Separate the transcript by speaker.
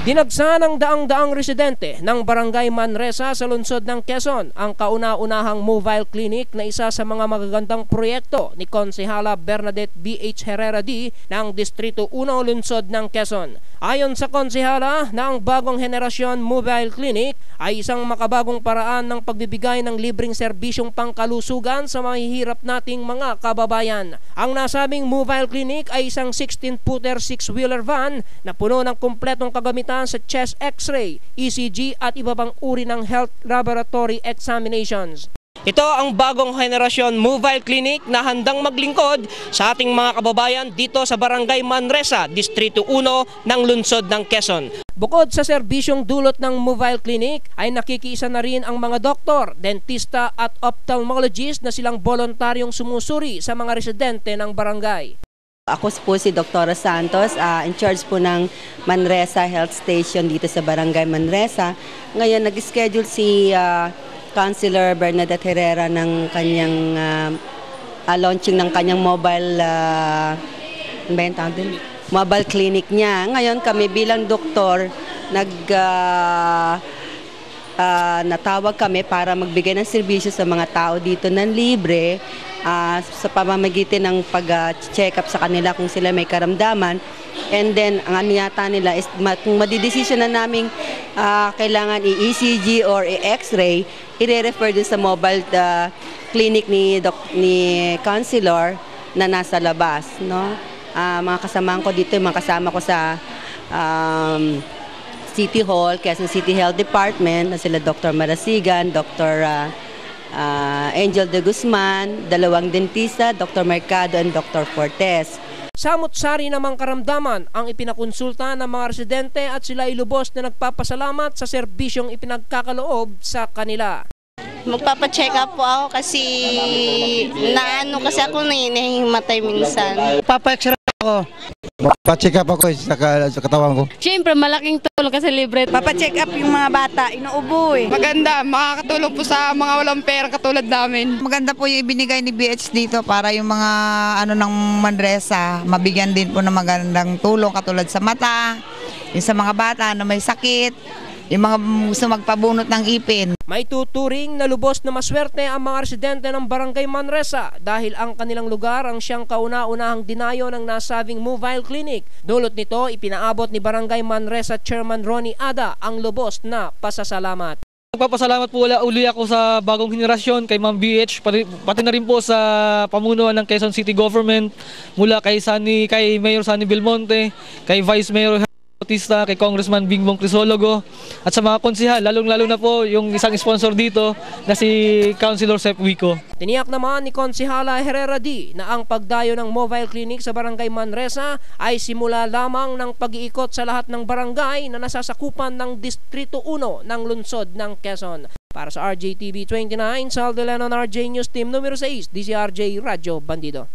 Speaker 1: Dinagsa ng daang-daang residente ng Barangay Manresa sa lungsod ng Quezon ang kauna-unahang mobile clinic na isa sa mga magagandang proyekto ni Konsehala Bernadette B.H. Herrera D. ng Distrito 1 lungsod ng Quezon. Ayon sa konsehala na ang bagong henerasyon mobile clinic ay isang makabagong paraan ng pagbibigay ng libreng serbisyong pangkalusugan sa mahihirap nating mga kababayan. Ang nasabing mobile clinic ay isang 16-footer 6-wheeler van na puno ng kumpletong kagamitan sa chest x-ray, ECG at iba pang uri ng health laboratory examinations. Ito ang bagong henerasyon mobile clinic na handang maglingkod sa ating mga kababayan dito sa Barangay Manresa, Distrito 1 ng lungsod ng Quezon. Bukod sa serbisyong dulot ng mobile clinic ay nakikiisa na rin ang mga doktor, dentista at ophthalmologist na silang voluntaryong sumusuri sa mga residente ng barangay.
Speaker 2: Ako po si Dr. Santos, in charge po ng Manresa Health Station dito sa Barangay Manresa. Ngayon nag-schedule si Councilor Bernadette Herrera ng kanyang launching ng kanyang mobile clinic niya. Ngayon kami bilang doktor natawag kami para magbigay ng serbisyo sa mga tao dito ng libre sa pamamagitan ng pag-check up sa kanila kung sila may karamdaman. And then ang aniyata nila is kung madidesisyon na namin kailangan i-ECG or i-X-ray, i-refer din sa mobile clinic ni Councilor na nasa labas, no? Mga kasamahan ko dito, mga kasama ko sa City Hall, Quezon City Health Department, na sila Dr. Marasigan, Dr. Angel de Guzman, dalawang dentista, Dr. Mercado and Dr. Fortes.
Speaker 1: Samot-sari namang karamdaman ang ipinakonsulta ng mga residente at sila ay lubos na nagpapasalamat sa serbisyong ipinagkakaloob sa kanila.
Speaker 3: Magpapa-check up po ako kasi kasi ako nahihimatay minsan.
Speaker 4: Papa-check ako. Pa-check up ako sa katawan ko.
Speaker 5: Siyempre, malaking tulong kasi libre.
Speaker 6: Papa-check up yung mga bata, inuubo eh.
Speaker 7: Maganda, makakatulong po sa mga walang pera katulad namin.
Speaker 6: Maganda po yung ibinigay ni BH dito para yung mga ng Manresa, mabigyan din po ng magandang tulong katulad sa mata, yung sa mga bata na may sakit, yung mga gusto magpabunot ng ipin.
Speaker 1: May tuturing na lubos na maswerte ang mga residente ng Barangay Manresa dahil ang kanilang lugar ang siyang kauna-unahang dinayo ng nasabing mobile clinic. Dulot nito, ipinaabot ni Barangay Manresa Chairman Ronnie Ada ang lubos na pasasalamat.
Speaker 8: Nagpapasalamat po uli ako sa bagong henerasyon, kay Ma'am BH, pati na rin po sa pamunuan ng Quezon City Government, mula kay Mayor Sunny Belmonte, kay Vice Mayor Bautista, kay Congressman Bingbong Crisologo, at sa mga konsehal, lalong-lalo na po yung isang sponsor dito na si Councilor Sep Wico.
Speaker 1: Tiniyak naman ni Konsehala Herrera D. na ang pagdayo ng mobile clinic sa Barangay Manresa ay simula lamang ng pag-iikot sa lahat ng barangay na nasasakupan ng Distrito 1 ng lungsod ng Quezon. Para sa RJTV 29, Saldo Lenon RJ News Team numero 6, DCRJ Radyo Bandido.